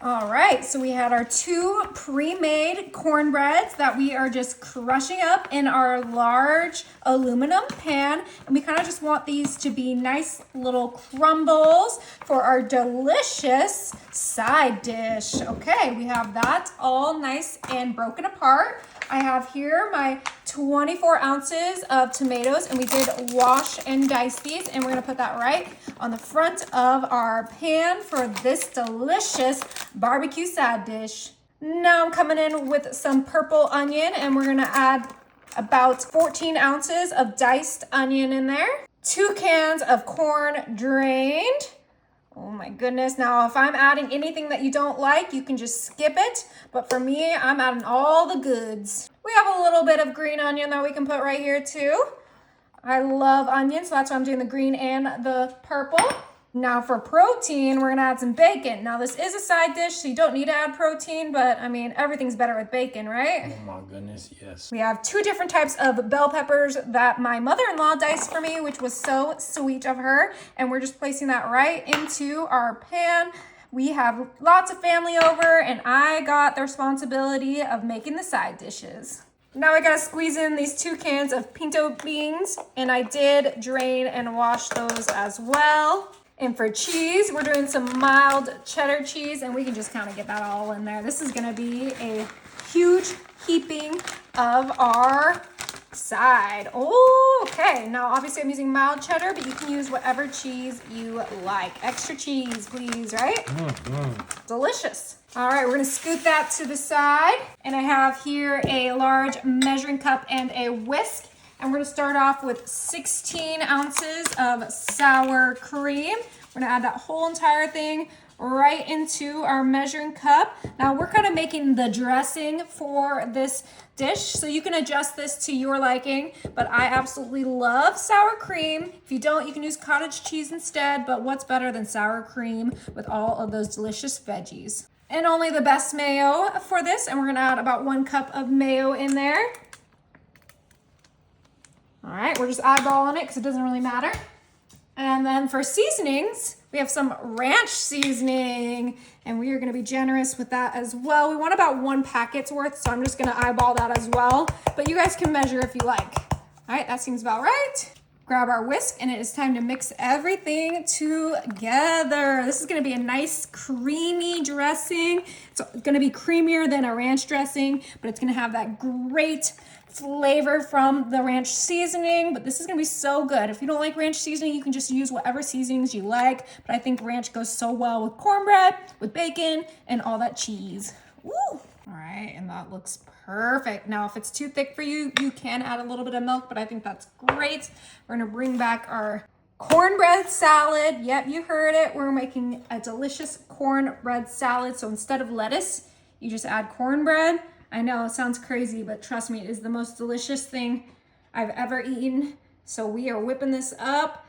All right, so we had our 2 pre-made cornbreads that we are just crushing up in our large aluminum pan. And we kind of just want these to be nice little crumbles for our delicious side dish. Okay, we have that all nice and broken apart. I have here my 24 ounces of tomatoes, and we did wash and dice these, and we're gonna put that right on the front of our pan for this delicious barbecue side dish. Now I'm coming in with some purple onion, and we're gonna add about 14 ounces of diced onion in there. 2 cans of corn drained. Oh my goodness. Now, if I'm adding anything that you don't like, you can just skip it. But for me, I'm adding all the goods. We have a little bit of green onion that we can put right here too. I love onions, so that's why I'm doing the green and the purple. Now for protein, we're gonna add some bacon. Now this is a side dish, so you don't need to add protein, but I mean, everything's better with bacon, right? Oh my goodness, yes. We have 2 different types of bell peppers that my mother-in-law diced for me, which was so sweet of her. And we're just placing that right into our pan. We have lots of family over, and I got the responsibility of making the side dishes. Now I gotta squeeze in these 2 cans of pinto beans, and I did drain and wash those as well. And for cheese, we're doing some mild cheddar cheese, and we can just kind of get that all in there. This is gonna be a huge heaping of our side. Oh, okay. Now, obviously I'm using mild cheddar, but you can use whatever cheese you like. Extra cheese, please, right? Delicious. All right, we're gonna scoot that to the side. And I have here a large measuring cup and a whisk. And we're gonna start off with 16 ounces of sour cream. We're gonna add that whole entire thing right into our measuring cup. Now we're kind of making the dressing for this dish, so you can adjust this to your liking, but I absolutely love sour cream. If you don't, you can use cottage cheese instead, but what's better than sour cream with all of those delicious veggies? And only the best mayo for this, and we're gonna add about 1 cup of mayo in there. All right, we're just eyeballing it because it doesn't really matter. And then for seasonings, we have some ranch seasoning, and we are gonna be generous with that as well. We want about 1 packet's worth, so I'm just gonna eyeball that as well, but you guys can measure if you like. All right, that seems about right. Grab our whisk, and it is time to mix everything together. This is gonna be a nice creamy dressing. It's gonna be creamier than a ranch dressing, but it's gonna have that great flavor from the ranch seasoning, but this is gonna be so good. If you don't like ranch seasoning, you can just use whatever seasonings you like, but I think ranch goes so well with cornbread, with bacon, and all that cheese. Woo! All right, and that looks perfect. Now, if it's too thick for you, you can add a little bit of milk, but I think that's great. We're gonna bring back our cornbread salad. Yep, you heard it. We're making a delicious cornbread salad. So instead of lettuce, you just add cornbread. I know it sounds crazy, but trust me, it is the most delicious thing I've ever eaten. So we are whipping this up,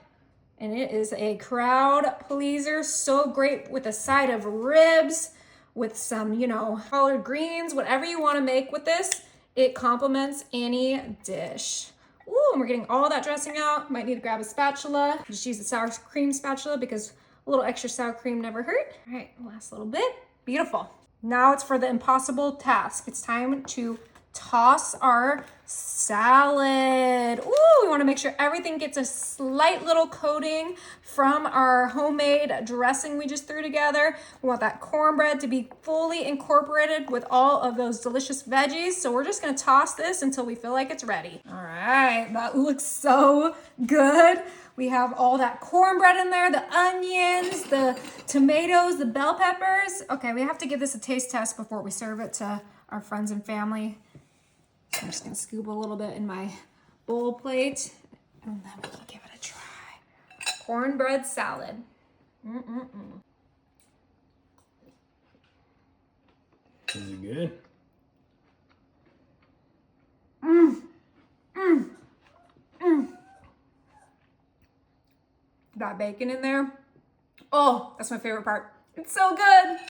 and it is a crowd pleaser. So great with a side of ribs, with some, collard greens, whatever you want to make with this. It complements any dish. Ooh, and we're getting all that dressing out. Might need to grab a spatula. Just use the sour cream spatula because a little extra sour cream never hurt. All right, last little bit. Beautiful. Now it's for the impossible task. It's time to toss our salad. Ooh, we want to make sure everything gets a slight little coating from our homemade dressing we just threw together. We want that cornbread to be fully incorporated with all of those delicious veggies. So we're just going to toss this until we feel like it's ready. All right, that looks so good. We have all that cornbread in there, the onions, the tomatoes, the bell peppers. Okay, we have to give this a taste test before we serve it to our friends and family. So I'm just gonna scoop a little bit in my bowl plate, and then we can give it a try. Cornbread salad. Is it good? That bacon in there. Oh, that's my favorite part. It's so good.